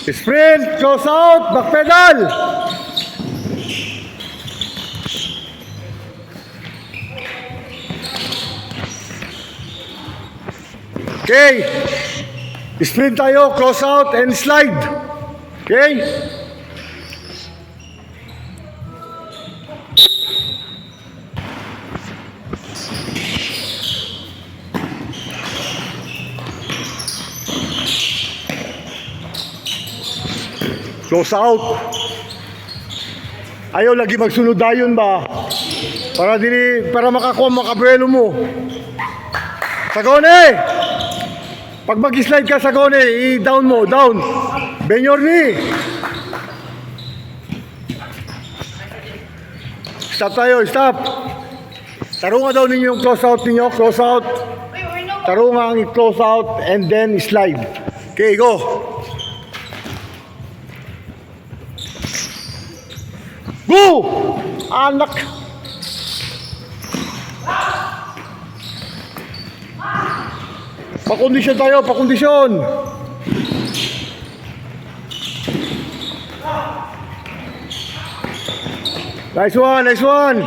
Sprint, close out, back pedal. Okay. Sprint tayo, close out and slide. Okay? Close out. Ayaw lagi magsunod dayon ba? Para makakuha makabuelo mo. Sagone! Pag mag-slide ka, Sagone, i-down mo, down. Bend your knee. Stop tayo, stop. Tarunga daw ninyo yung close out ninyo, close out. Tarunga ang close out and then slide. Okay, go. Go! Anak! Pakondisyon tayo, pakondisyon! Nice one, nice one!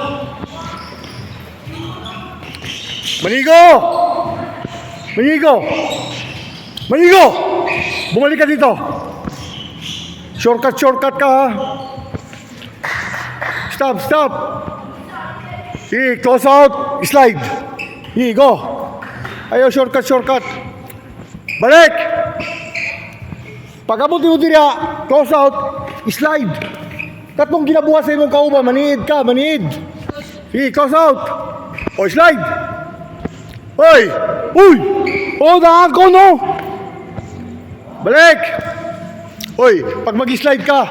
Manigo! Manigo! Manigo! Bumalik ka dito! Shortcut, shortcut ka ha! Stop, stop! Sige, close out, slide! Sige, go! Ayaw, shortcut, shortcut. Balik! Pag-abot mo dira, close out, slide. Tatlong ginabuhat sa imong kauban, maniid ka, maniid. Sige, close out. O, slide. Hoy! Uy! O, nakako, no? Balik! Hoy, pag mag-slide ka,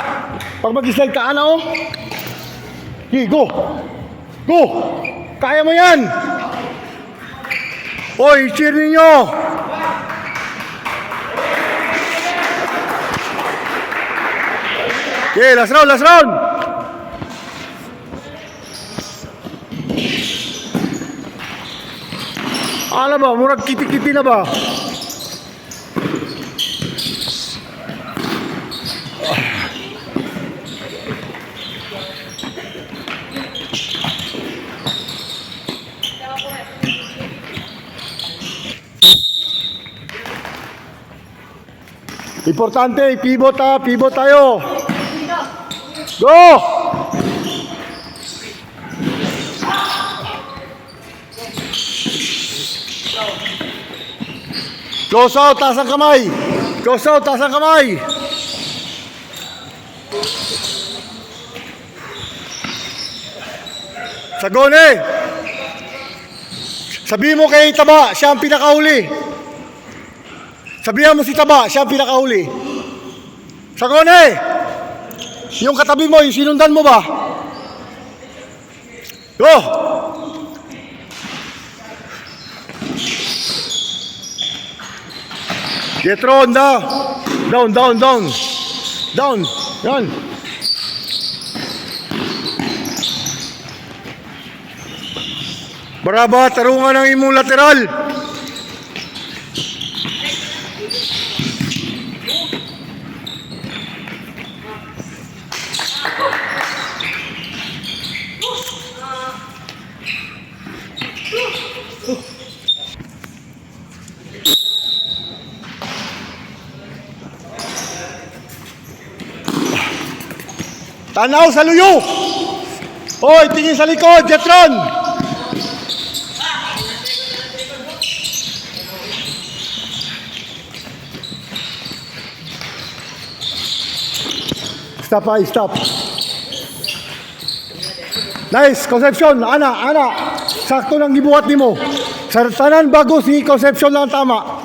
ano, o? Sige, go! Go! Kaya mo yan! Hoy, cheer ninyo! Okay, last round, last round! Ano ba? Murag kiti-kiti na ba? Importante, pivot ha, pivot tayo. Go! Close out, taas ang kamay. Close out, taas ang kamay. Sagone. Sabihin mo kay Taba, siya ang pinakahuli. Sabihan mo si Taba, siya ang pinakahuli. Sagone! Yung katabi mo, yung sinundan mo ba? Go! Getron, down. Down, down, down. Down. Yan. Baraba, tarungan ng imong lateral. Tanaw sa luyo. Hoy, tingin sa likod, Jetron. Stop, ay, stop. Nice, Concepcion. Ana. Sakto nang gibuhat nimo. Sa tanan bago si Concepcion lang tama.